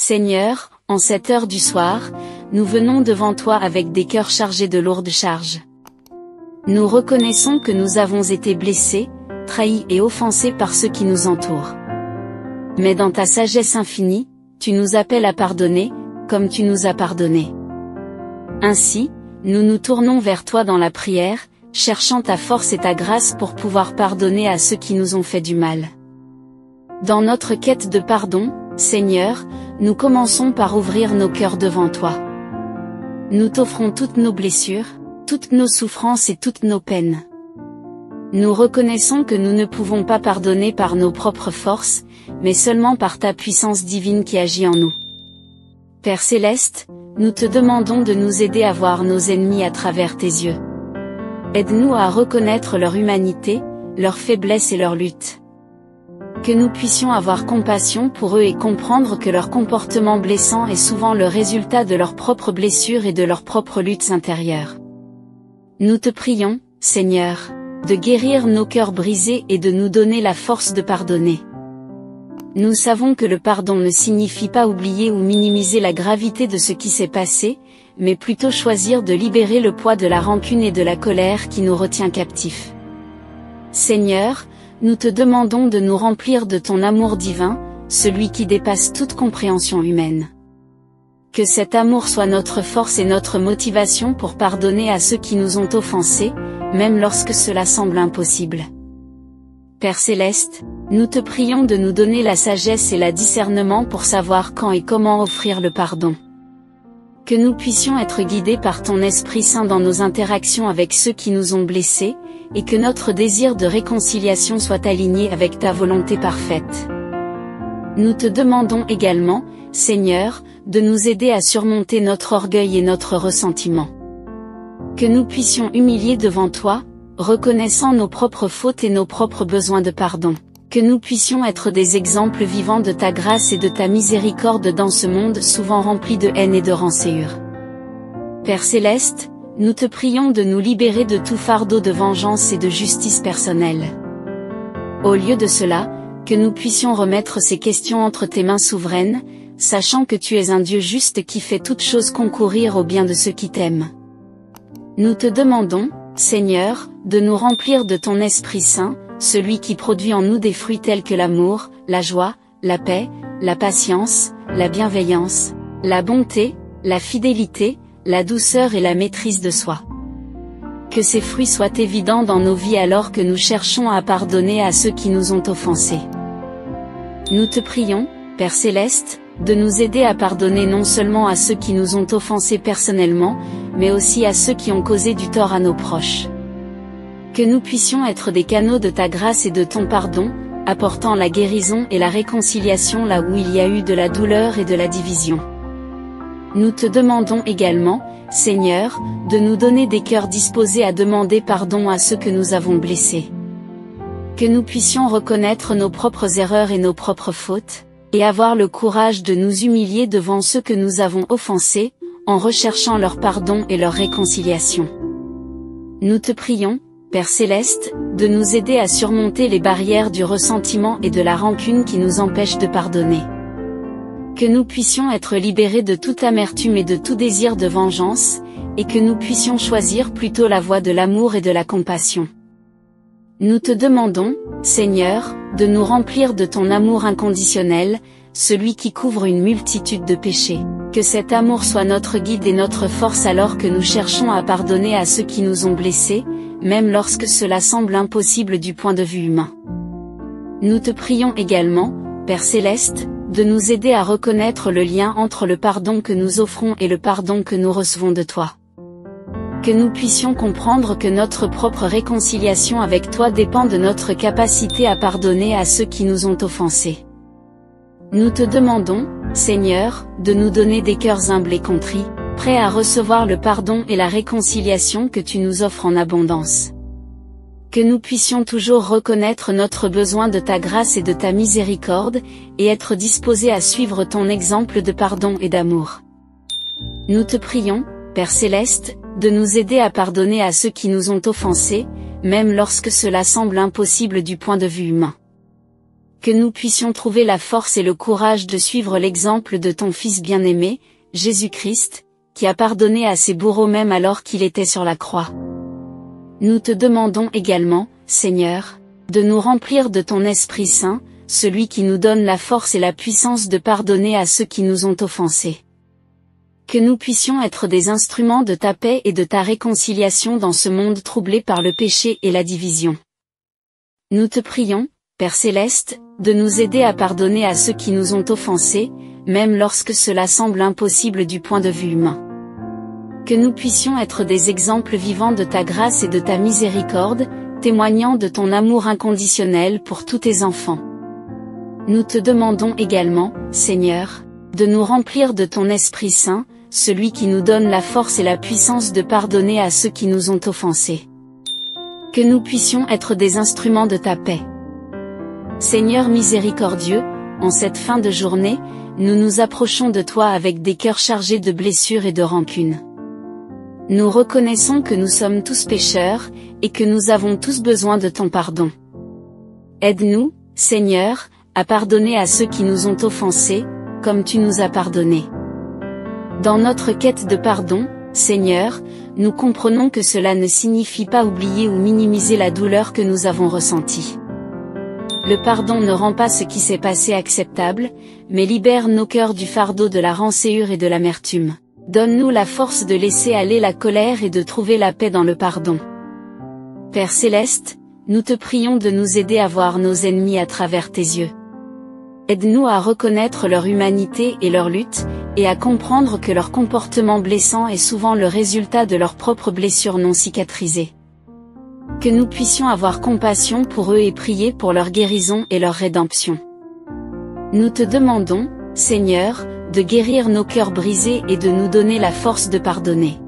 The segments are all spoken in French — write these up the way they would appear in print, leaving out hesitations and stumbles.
Seigneur, en cette heure du soir, nous venons devant toi avec des cœurs chargés de lourdes charges. Nous reconnaissons que nous avons été blessés, trahis et offensés par ceux qui nous entourent. Mais dans ta sagesse infinie, tu nous appelles à pardonner, comme tu nous as pardonné. Ainsi, nous nous tournons vers toi dans la prière, cherchant ta force et ta grâce pour pouvoir pardonner à ceux qui nous ont fait du mal. Dans notre quête de pardon, Seigneur, nous commençons par ouvrir nos cœurs devant toi. Nous t'offrons toutes nos blessures, toutes nos souffrances et toutes nos peines. Nous reconnaissons que nous ne pouvons pas pardonner par nos propres forces, mais seulement par ta puissance divine qui agit en nous. Père Céleste, nous te demandons de nous aider à voir nos ennemis à travers tes yeux. Aide-nous à reconnaître leur humanité, leur faiblesse et leur lutte. Que nous puissions avoir compassion pour eux et comprendre que leur comportement blessant est souvent le résultat de leurs propres blessures et de leurs propres luttes intérieures. Nous te prions, Seigneur, de guérir nos cœurs brisés et de nous donner la force de pardonner. Nous savons que le pardon ne signifie pas oublier ou minimiser la gravité de ce qui s'est passé, mais plutôt choisir de libérer le poids de la rancune et de la colère qui nous retient captifs. Seigneur, nous te demandons de nous remplir de ton amour divin, celui qui dépasse toute compréhension humaine. Que cet amour soit notre force et notre motivation pour pardonner à ceux qui nous ont offensés, même lorsque cela semble impossible. Père Céleste, nous te prions de nous donner la sagesse et le discernement pour savoir quand et comment offrir le pardon. Que nous puissions être guidés par ton Esprit Saint dans nos interactions avec ceux qui nous ont blessés, et que notre désir de réconciliation soit aligné avec ta volonté parfaite. Nous te demandons également, Seigneur, de nous aider à surmonter notre orgueil et notre ressentiment. Que nous puissions humilier devant toi, reconnaissant nos propres fautes et nos propres besoins de pardon. Que nous puissions être des exemples vivants de ta grâce et de ta miséricorde dans ce monde souvent rempli de haine et de rançure. Père Céleste, nous te prions de nous libérer de tout fardeau de vengeance et de justice personnelle. Au lieu de cela, que nous puissions remettre ces questions entre tes mains souveraines, sachant que tu es un Dieu juste qui fait toutes choses concourir au bien de ceux qui t'aiment. Nous te demandons, Seigneur, de nous remplir de ton Esprit Saint, celui qui produit en nous des fruits tels que l'amour, la joie, la paix, la patience, la bienveillance, la bonté, la fidélité, la douceur et la maîtrise de soi. Que ces fruits soient évidents dans nos vies alors que nous cherchons à pardonner à ceux qui nous ont offensés. Nous te prions, Père Céleste, de nous aider à pardonner non seulement à ceux qui nous ont offensés personnellement, mais aussi à ceux qui ont causé du tort à nos proches. Que nous puissions être des canaux de ta grâce et de ton pardon, apportant la guérison et la réconciliation là où il y a eu de la douleur et de la division. Nous te demandons également, Seigneur, de nous donner des cœurs disposés à demander pardon à ceux que nous avons blessés. Que nous puissions reconnaître nos propres erreurs et nos propres fautes, et avoir le courage de nous humilier devant ceux que nous avons offensés, en recherchant leur pardon et leur réconciliation. Nous te prions, Père Céleste, de nous aider à surmonter les barrières du ressentiment et de la rancune qui nous empêchent de pardonner. Que nous puissions être libérés de toute amertume et de tout désir de vengeance, et que nous puissions choisir plutôt la voie de l'amour et de la compassion. Nous te demandons, Seigneur, de nous remplir de ton amour inconditionnel, celui qui couvre une multitude de péchés. Que cet amour soit notre guide et notre force alors que nous cherchons à pardonner à ceux qui nous ont blessés, même lorsque cela semble impossible du point de vue humain. Nous te prions également, Père Céleste, de nous aider à reconnaître le lien entre le pardon que nous offrons et le pardon que nous recevons de toi. Que nous puissions comprendre que notre propre réconciliation avec toi dépend de notre capacité à pardonner à ceux qui nous ont offensés. Nous te demandons, Seigneur, de nous donner des cœurs humbles et contrits, prêts à recevoir le pardon et la réconciliation que tu nous offres en abondance. Que nous puissions toujours reconnaître notre besoin de ta grâce et de ta miséricorde, et être disposés à suivre ton exemple de pardon et d'amour. Nous te prions, Père Céleste, de nous aider à pardonner à ceux qui nous ont offensés, même lorsque cela semble impossible du point de vue humain. Que nous puissions trouver la force et le courage de suivre l'exemple de ton Fils bien-aimé, Jésus-Christ, qui a pardonné à ses bourreaux même alors qu'il était sur la croix. Nous te demandons également, Seigneur, de nous remplir de ton Esprit Saint, celui qui nous donne la force et la puissance de pardonner à ceux qui nous ont offensés. Que nous puissions être des instruments de ta paix et de ta réconciliation dans ce monde troublé par le péché et la division. Nous te prions, Père Céleste, de nous aider à pardonner à ceux qui nous ont offensés, même lorsque cela semble impossible du point de vue humain. Que nous puissions être des exemples vivants de ta grâce et de ta miséricorde, témoignant de ton amour inconditionnel pour tous tes enfants. Nous te demandons également, Seigneur, de nous remplir de ton Esprit Saint, celui qui nous donne la force et la puissance de pardonner à ceux qui nous ont offensés. Que nous puissions être des instruments de ta paix. Seigneur miséricordieux, en cette fin de journée, nous nous approchons de toi avec des cœurs chargés de blessures et de rancune. Nous reconnaissons que nous sommes tous pécheurs, et que nous avons tous besoin de ton pardon. Aide-nous, Seigneur, à pardonner à ceux qui nous ont offensés, comme tu nous as pardonné. Dans notre quête de pardon, Seigneur, nous comprenons que cela ne signifie pas oublier ou minimiser la douleur que nous avons ressentie. Le pardon ne rend pas ce qui s'est passé acceptable, mais libère nos cœurs du fardeau de la rancœur et de l'amertume. Donne-nous la force de laisser aller la colère et de trouver la paix dans le pardon. Père Céleste, nous te prions de nous aider à voir nos ennemis à travers tes yeux. Aide-nous à reconnaître leur humanité et leur lutte, et à comprendre que leur comportement blessant est souvent le résultat de leurs propres blessures non cicatrisées. Que nous puissions avoir compassion pour eux et prier pour leur guérison et leur rédemption. Nous te demandons, Seigneur, de guérir nos cœurs brisés et de nous donner la force de pardonner.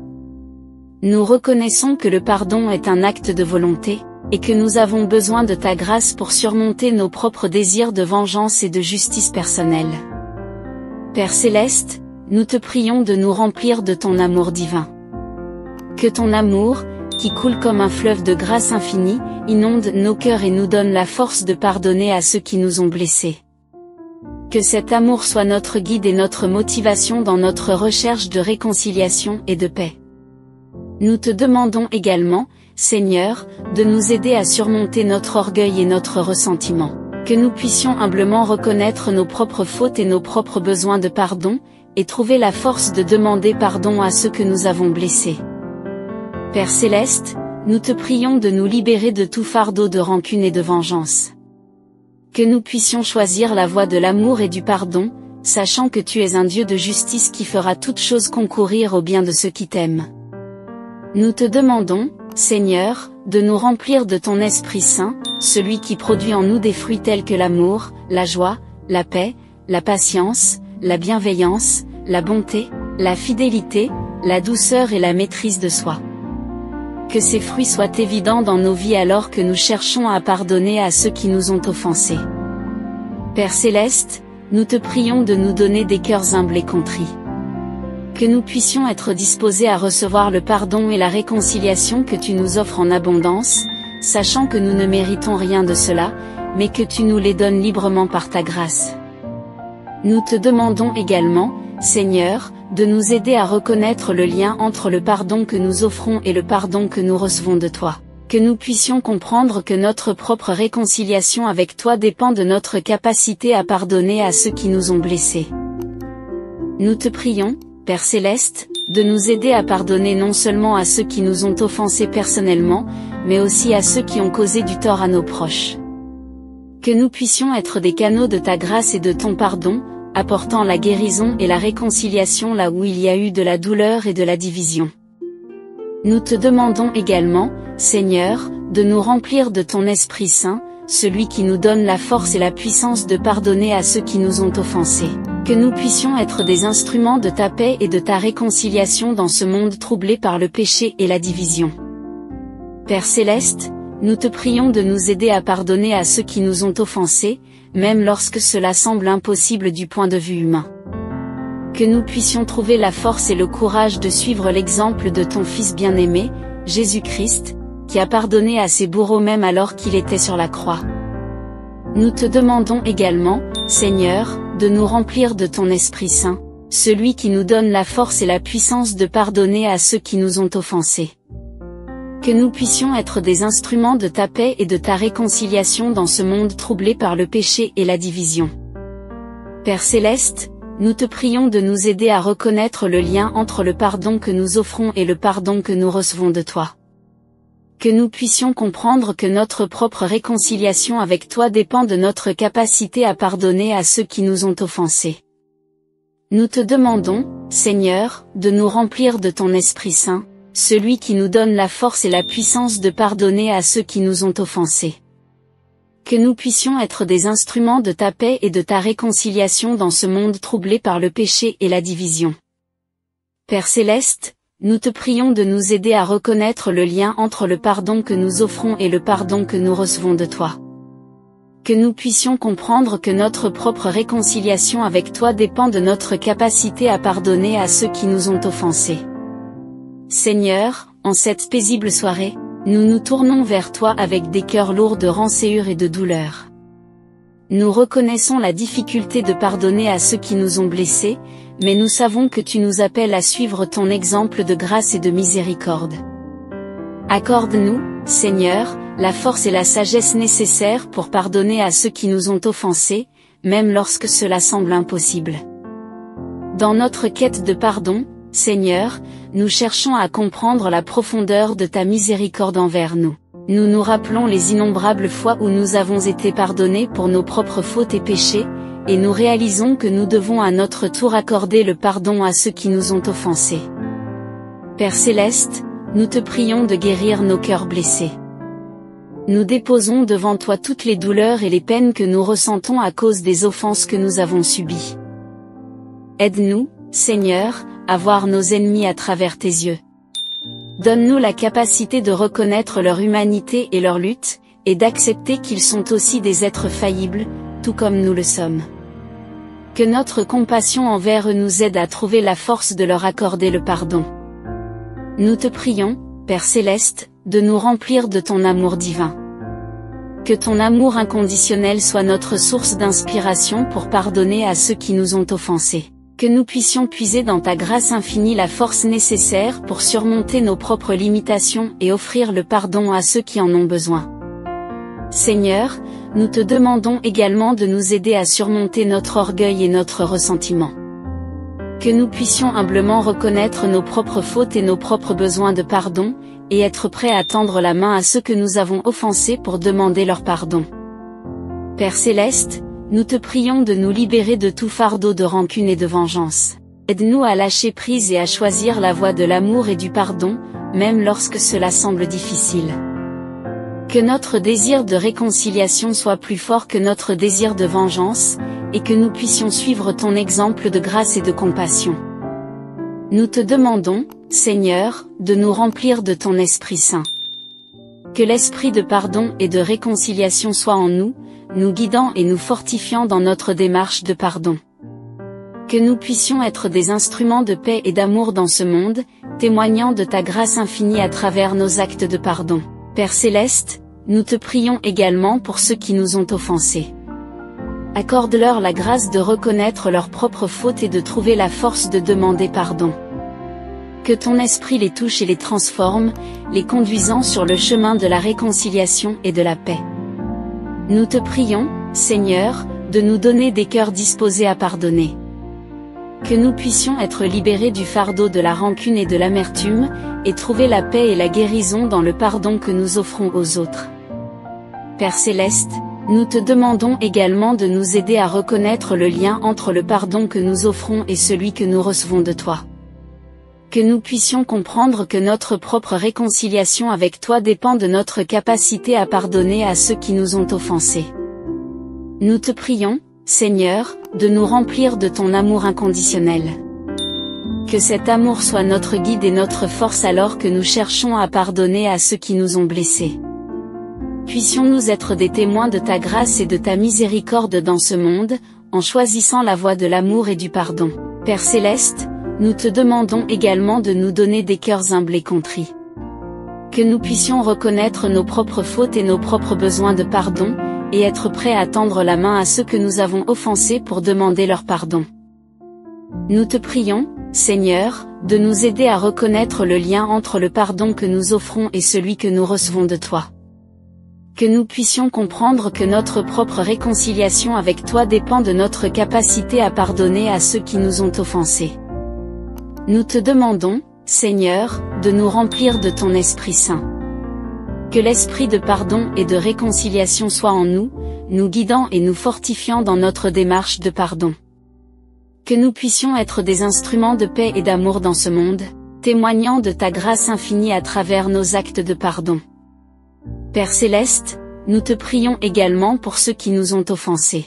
Nous reconnaissons que le pardon est un acte de volonté, et que nous avons besoin de ta grâce pour surmonter nos propres désirs de vengeance et de justice personnelle. Père Céleste, nous te prions de nous remplir de ton amour divin. Que ton amour, qui coule comme un fleuve de grâce infinie, inonde nos cœurs et nous donne la force de pardonner à ceux qui nous ont blessés. Que cet amour soit notre guide et notre motivation dans notre recherche de réconciliation et de paix. Nous te demandons également, Seigneur, de nous aider à surmonter notre orgueil et notre ressentiment. Que nous puissions humblement reconnaître nos propres fautes et nos propres besoins de pardon, et trouver la force de demander pardon à ceux que nous avons blessés. Père Céleste, nous te prions de nous libérer de tout fardeau de rancune et de vengeance. Que nous puissions choisir la voie de l'amour et du pardon, sachant que tu es un Dieu de justice qui fera toutes choses concourir au bien de ceux qui t'aiment. Nous te demandons, Seigneur, de nous remplir de ton Esprit Saint, celui qui produit en nous des fruits tels que l'amour, la joie, la paix, la patience, la bienveillance, la bonté, la fidélité, la douceur et la maîtrise de soi. Que ces fruits soient évidents dans nos vies alors que nous cherchons à pardonner à ceux qui nous ont offensés. Père Céleste, nous te prions de nous donner des cœurs humbles et contrits. Que nous puissions être disposés à recevoir le pardon et la réconciliation que tu nous offres en abondance, sachant que nous ne méritons rien de cela, mais que tu nous les donnes librement par ta grâce. Nous te demandons également, Seigneur, de nous aider à reconnaître le lien entre le pardon que nous offrons et le pardon que nous recevons de toi. Que nous puissions comprendre que notre propre réconciliation avec toi dépend de notre capacité à pardonner à ceux qui nous ont blessés. Nous te prions, Père Céleste, de nous aider à pardonner non seulement à ceux qui nous ont offensés personnellement, mais aussi à ceux qui ont causé du tort à nos proches. Que nous puissions être des canaux de ta grâce et de ton pardon, apportant la guérison et la réconciliation là où il y a eu de la douleur et de la division. Nous te demandons également, Seigneur, de nous remplir de ton Esprit Saint, celui qui nous donne la force et la puissance de pardonner à ceux qui nous ont offensés. Que nous puissions être des instruments de ta paix et de ta réconciliation dans ce monde troublé par le péché et la division. Père Céleste, nous te prions de nous aider à pardonner à ceux qui nous ont offensés, même lorsque cela semble impossible du point de vue humain. Que nous puissions trouver la force et le courage de suivre l'exemple de ton Fils bien-aimé, Jésus-Christ, qui a pardonné à ses bourreaux même alors qu'il était sur la croix. Nous te demandons également, Seigneur, de nous remplir de ton Esprit Saint, celui qui nous donne la force et la puissance de pardonner à ceux qui nous ont offensés. Que nous puissions être des instruments de ta paix et de ta réconciliation dans ce monde troublé par le péché et la division. Père Céleste, nous te prions de nous aider à reconnaître le lien entre le pardon que nous offrons et le pardon que nous recevons de toi. Que nous puissions comprendre que notre propre réconciliation avec toi dépend de notre capacité à pardonner à ceux qui nous ont offensés. Nous te demandons, Seigneur, de nous remplir de ton Esprit Saint, celui qui nous donne la force et la puissance de pardonner à ceux qui nous ont offensés. Que nous puissions être des instruments de ta paix et de ta réconciliation dans ce monde troublé par le péché et la division. Père Céleste, nous te prions de nous aider à reconnaître le lien entre le pardon que nous offrons et le pardon que nous recevons de toi. Que nous puissions comprendre que notre propre réconciliation avec toi dépend de notre capacité à pardonner à ceux qui nous ont offensés. Seigneur, en cette paisible soirée, nous nous tournons vers toi avec des cœurs lourds de rancœur et de douleur. Nous reconnaissons la difficulté de pardonner à ceux qui nous ont blessés, mais nous savons que tu nous appelles à suivre ton exemple de grâce et de miséricorde. Accorde-nous, Seigneur, la force et la sagesse nécessaires pour pardonner à ceux qui nous ont offensés, même lorsque cela semble impossible. Dans notre quête de pardon, Seigneur, nous cherchons à comprendre la profondeur de ta miséricorde envers nous. Nous nous rappelons les innombrables fois où nous avons été pardonnés pour nos propres fautes et péchés, et nous réalisons que nous devons à notre tour accorder le pardon à ceux qui nous ont offensés. Père Céleste, nous te prions de guérir nos cœurs blessés. Nous déposons devant toi toutes les douleurs et les peines que nous ressentons à cause des offenses que nous avons subies. Aide-nous, Seigneur, à voir nos ennemis à travers tes yeux. Donne-nous la capacité de reconnaître leur humanité et leur lutte, et d'accepter qu'ils sont aussi des êtres faillibles, tout comme nous le sommes. Que notre compassion envers eux nous aide à trouver la force de leur accorder le pardon. Nous te prions, Père Céleste, de nous remplir de ton amour divin. Que ton amour inconditionnel soit notre source d'inspiration pour pardonner à ceux qui nous ont offensés. Que nous puissions puiser dans ta grâce infinie la force nécessaire pour surmonter nos propres limitations et offrir le pardon à ceux qui en ont besoin. Seigneur, nous te demandons également de nous aider à surmonter notre orgueil et notre ressentiment. Que nous puissions humblement reconnaître nos propres fautes et nos propres besoins de pardon, et être prêts à tendre la main à ceux que nous avons offensés pour demander leur pardon. Père Céleste, nous te prions de nous libérer de tout fardeau de rancune et de vengeance. Aide-nous à lâcher prise et à choisir la voie de l'amour et du pardon, même lorsque cela semble difficile. Que notre désir de réconciliation soit plus fort que notre désir de vengeance, et que nous puissions suivre ton exemple de grâce et de compassion. Nous te demandons, Seigneur, de nous remplir de ton Esprit Saint. Que l'esprit de pardon et de réconciliation soit en nous, nous guidant et nous fortifiant dans notre démarche de pardon. Que nous puissions être des instruments de paix et d'amour dans ce monde, témoignant de ta grâce infinie à travers nos actes de pardon. Père Céleste, nous te prions également pour ceux qui nous ont offensés. Accorde-leur la grâce de reconnaître leurs propres fautes et de trouver la force de demander pardon. Que ton esprit les touche et les transforme, les conduisant sur le chemin de la réconciliation et de la paix. Nous te prions, Seigneur, de nous donner des cœurs disposés à pardonner. Que nous puissions être libérés du fardeau de la rancune et de l'amertume, et trouver la paix et la guérison dans le pardon que nous offrons aux autres. Père Céleste, nous te demandons également de nous aider à reconnaître le lien entre le pardon que nous offrons et celui que nous recevons de toi. Que nous puissions comprendre que notre propre réconciliation avec toi dépend de notre capacité à pardonner à ceux qui nous ont offensés. Nous te prions, Seigneur, de nous remplir de ton amour inconditionnel. Que cet amour soit notre guide et notre force alors que nous cherchons à pardonner à ceux qui nous ont blessés. Puissions-nous être des témoins de ta grâce et de ta miséricorde dans ce monde, en choisissant la voie de l'amour et du pardon. Père Céleste, nous te demandons également de nous donner des cœurs humbles et contrits. Que nous puissions reconnaître nos propres fautes et nos propres besoins de pardon, et être prêt à tendre la main à ceux que nous avons offensés pour demander leur pardon. Nous te prions, Seigneur, de nous aider à reconnaître le lien entre le pardon que nous offrons et celui que nous recevons de toi. Que nous puissions comprendre que notre propre réconciliation avec toi dépend de notre capacité à pardonner à ceux qui nous ont offensés. Nous te demandons, Seigneur, de nous remplir de ton Esprit Saint. Que l'esprit de pardon et de réconciliation soit en nous, nous guidant et nous fortifiant dans notre démarche de pardon. Que nous puissions être des instruments de paix et d'amour dans ce monde, témoignant de ta grâce infinie à travers nos actes de pardon. Père Céleste, nous te prions également pour ceux qui nous ont offensés.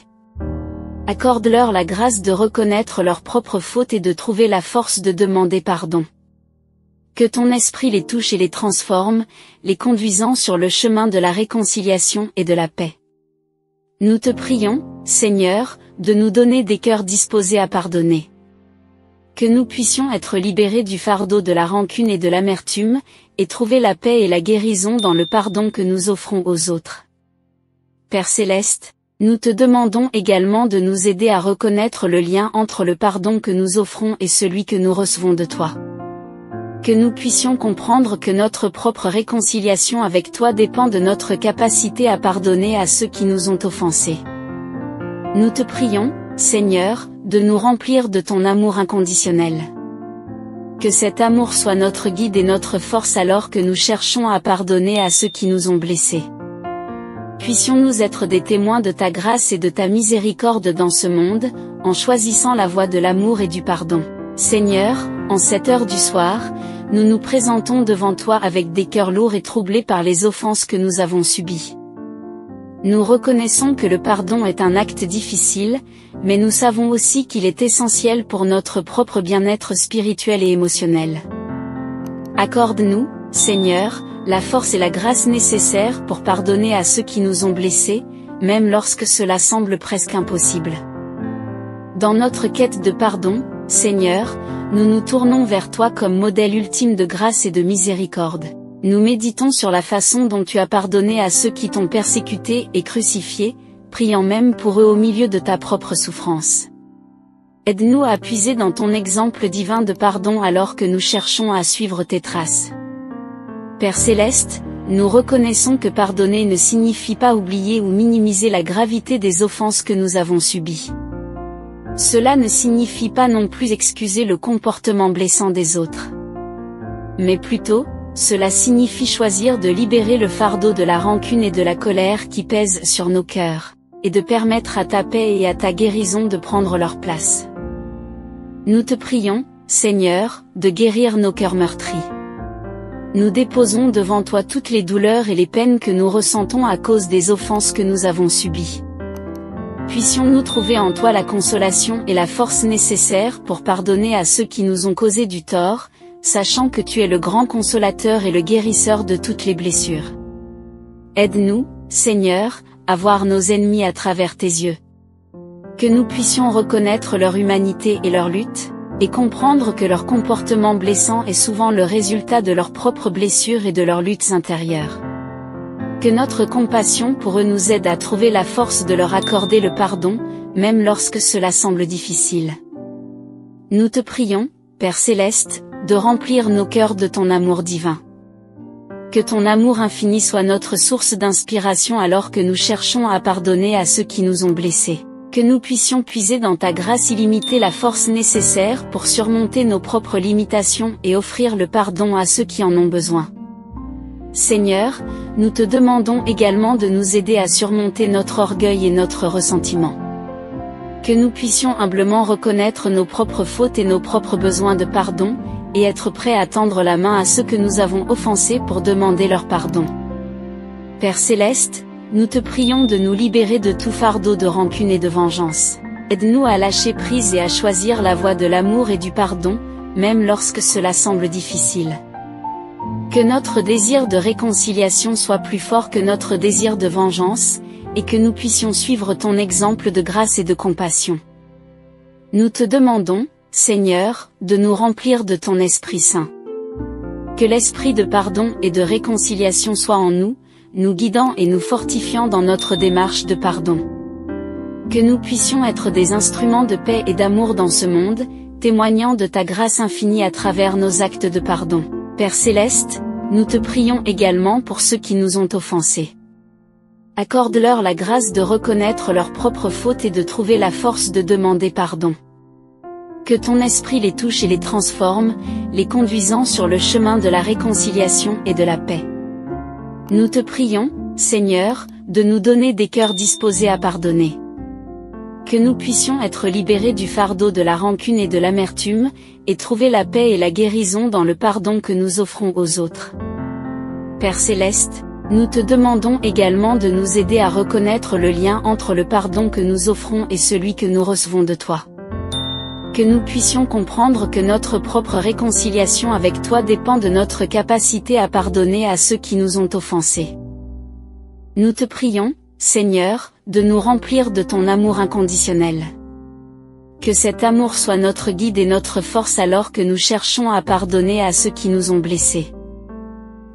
Accorde-leur la grâce de reconnaître leurs propres fautes et de trouver la force de demander pardon. Que ton esprit les touche et les transforme, les conduisant sur le chemin de la réconciliation et de la paix. Nous te prions, Seigneur, de nous donner des cœurs disposés à pardonner. Que nous puissions être libérés du fardeau de la rancune et de l'amertume, et trouver la paix et la guérison dans le pardon que nous offrons aux autres. Père Céleste, nous te demandons également de nous aider à reconnaître le lien entre le pardon que nous offrons et celui que nous recevons de toi. Que nous puissions comprendre que notre propre réconciliation avec toi dépend de notre capacité à pardonner à ceux qui nous ont offensés. Nous te prions, Seigneur, de nous remplir de ton amour inconditionnel. Que cet amour soit notre guide et notre force alors que nous cherchons à pardonner à ceux qui nous ont blessés. Puissions-nous être des témoins de ta grâce et de ta miséricorde dans ce monde, en choisissant la voie de l'amour et du pardon. Seigneur, en cette heure du soir, nous nous présentons devant toi avec des cœurs lourds et troublés par les offenses que nous avons subies. Nous reconnaissons que le pardon est un acte difficile, mais nous savons aussi qu'il est essentiel pour notre propre bien-être spirituel et émotionnel. Accorde-nous, Seigneur, la force et la grâce nécessaires pour pardonner à ceux qui nous ont blessés, même lorsque cela semble presque impossible. Dans notre quête de pardon, Seigneur, nous nous tournons vers toi comme modèle ultime de grâce et de miséricorde. Nous méditons sur la façon dont tu as pardonné à ceux qui t'ont persécuté et crucifié, priant même pour eux au milieu de ta propre souffrance. Aide-nous à puiser dans ton exemple divin de pardon alors que nous cherchons à suivre tes traces. Père Céleste, nous reconnaissons que pardonner ne signifie pas oublier ou minimiser la gravité des offenses que nous avons subies. Cela ne signifie pas non plus excuser le comportement blessant des autres. Mais plutôt, cela signifie choisir de libérer le fardeau de la rancune et de la colère qui pèsent sur nos cœurs, et de permettre à ta paix et à ta guérison de prendre leur place. Nous te prions, Seigneur, de guérir nos cœurs meurtris. Nous déposons devant toi toutes les douleurs et les peines que nous ressentons à cause des offenses que nous avons subies. Puissions-nous trouver en toi la consolation et la force nécessaires pour pardonner à ceux qui nous ont causé du tort, sachant que tu es le grand consolateur et le guérisseur de toutes les blessures. Aide-nous, Seigneur, à voir nos ennemis à travers tes yeux. Que nous puissions reconnaître leur humanité et leur lutte, et comprendre que leur comportement blessant est souvent le résultat de leurs propres blessures et de leurs luttes intérieures. Que notre compassion pour eux nous aide à trouver la force de leur accorder le pardon, même lorsque cela semble difficile. Nous te prions, Père Céleste, de remplir nos cœurs de ton amour divin. Que ton amour infini soit notre source d'inspiration alors que nous cherchons à pardonner à ceux qui nous ont blessés. Que nous puissions puiser dans ta grâce illimitée la force nécessaire pour surmonter nos propres limitations et offrir le pardon à ceux qui en ont besoin. Seigneur, nous te demandons également de nous aider à surmonter notre orgueil et notre ressentiment. Que nous puissions humblement reconnaître nos propres fautes et nos propres besoins de pardon, et être prêts à tendre la main à ceux que nous avons offensés pour demander leur pardon. Père Céleste, nous te prions de nous libérer de tout fardeau de rancune et de vengeance. Aide-nous à lâcher prise et à choisir la voie de l'amour et du pardon, même lorsque cela semble difficile. Que notre désir de réconciliation soit plus fort que notre désir de vengeance, et que nous puissions suivre ton exemple de grâce et de compassion. Nous te demandons, Seigneur, de nous remplir de ton Esprit Saint. Que l'esprit de pardon et de réconciliation soit en nous, nous guidant et nous fortifiant dans notre démarche de pardon. Que nous puissions être des instruments de paix et d'amour dans ce monde, témoignant de ta grâce infinie à travers nos actes de pardon. Père Céleste, nous te prions également pour ceux qui nous ont offensés. Accorde-leur la grâce de reconnaître leurs propres fautes et de trouver la force de demander pardon. Que ton esprit les touche et les transforme, les conduisant sur le chemin de la réconciliation et de la paix. Nous te prions, Seigneur, de nous donner des cœurs disposés à pardonner. Que nous puissions être libérés du fardeau de la rancune et de l'amertume, et trouver la paix et la guérison dans le pardon que nous offrons aux autres. Père Céleste, nous te demandons également de nous aider à reconnaître le lien entre le pardon que nous offrons et celui que nous recevons de toi. Que nous puissions comprendre que notre propre réconciliation avec toi dépend de notre capacité à pardonner à ceux qui nous ont offensés. Nous te prions, Seigneur, de nous remplir de ton amour inconditionnel. Que cet amour soit notre guide et notre force alors que nous cherchons à pardonner à ceux qui nous ont blessés.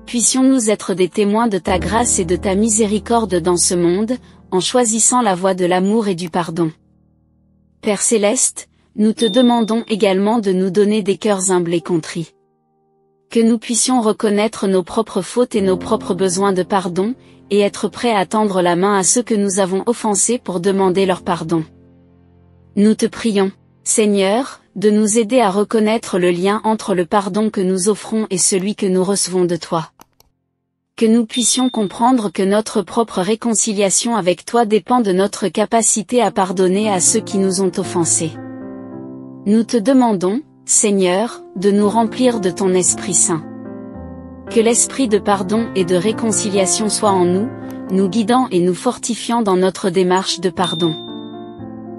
Puissions-nous être des témoins de ta grâce et de ta miséricorde dans ce monde, en choisissant la voie de l'amour et du pardon. Père Céleste, nous te demandons également de nous donner des cœurs humbles et contrits. Que nous puissions reconnaître nos propres fautes et nos propres besoins de pardon, et être prêts à tendre la main à ceux que nous avons offensés pour demander leur pardon. Nous te prions, Seigneur, de nous aider à reconnaître le lien entre le pardon que nous offrons et celui que nous recevons de toi. Que nous puissions comprendre que notre propre réconciliation avec toi dépend de notre capacité à pardonner à ceux qui nous ont offensés. Nous te demandons, Seigneur, de nous remplir de ton Esprit Saint. Que l'esprit de pardon et de réconciliation soit en nous, nous guidant et nous fortifiant dans notre démarche de pardon.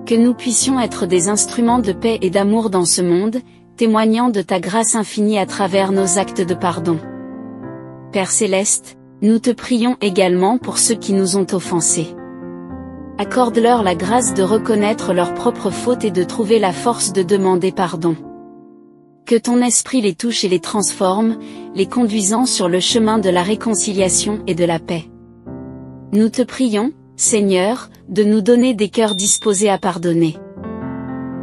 Que nous puissions être des instruments de paix et d'amour dans ce monde, témoignant de ta grâce infinie à travers nos actes de pardon. Père Céleste, nous te prions également pour ceux qui nous ont offensés. Accorde-leur la grâce de reconnaître leurs propres fautes et de trouver la force de demander pardon. Que ton esprit les touche et les transforme, les conduisant sur le chemin de la réconciliation et de la paix. Nous te prions, Seigneur, de nous donner des cœurs disposés à pardonner.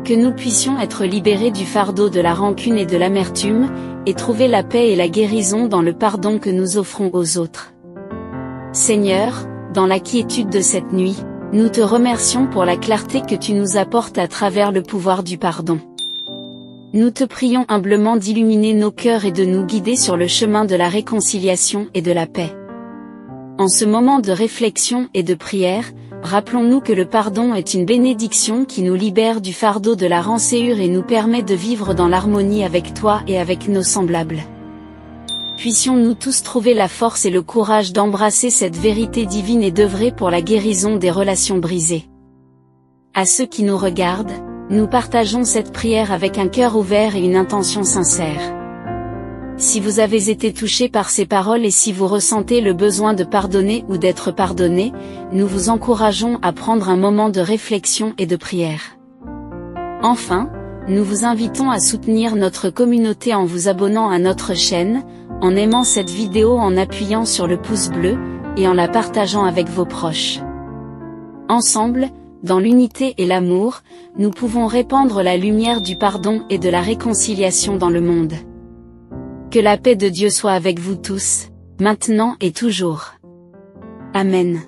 Que nous puissions être libérés du fardeau de la rancune et de l'amertume, et trouver la paix et la guérison dans le pardon que nous offrons aux autres. Seigneur, dans la quiétude de cette nuit, nous te remercions pour la clarté que tu nous apportes à travers le pouvoir du pardon. Nous te prions humblement d'illuminer nos cœurs et de nous guider sur le chemin de la réconciliation et de la paix. En ce moment de réflexion et de prière, rappelons-nous que le pardon est une bénédiction qui nous libère du fardeau de la rancœur et nous permet de vivre dans l'harmonie avec toi et avec nos semblables. Puissions-nous tous trouver la force et le courage d'embrasser cette vérité divine et d'œuvrer pour la guérison des relations brisées. À ceux qui nous regardent, nous partageons cette prière avec un cœur ouvert et une intention sincère. Si vous avez été touché par ces paroles et si vous ressentez le besoin de pardonner ou d'être pardonné, nous vous encourageons à prendre un moment de réflexion et de prière. Enfin, nous vous invitons à soutenir notre communauté en vous abonnant à notre chaîne, en aimant cette vidéo, en appuyant sur le pouce bleu, et en la partageant avec vos proches. Ensemble, dans l'unité et l'amour, nous pouvons répandre la lumière du pardon et de la réconciliation dans le monde. Que la paix de Dieu soit avec vous tous, maintenant et toujours. Amen.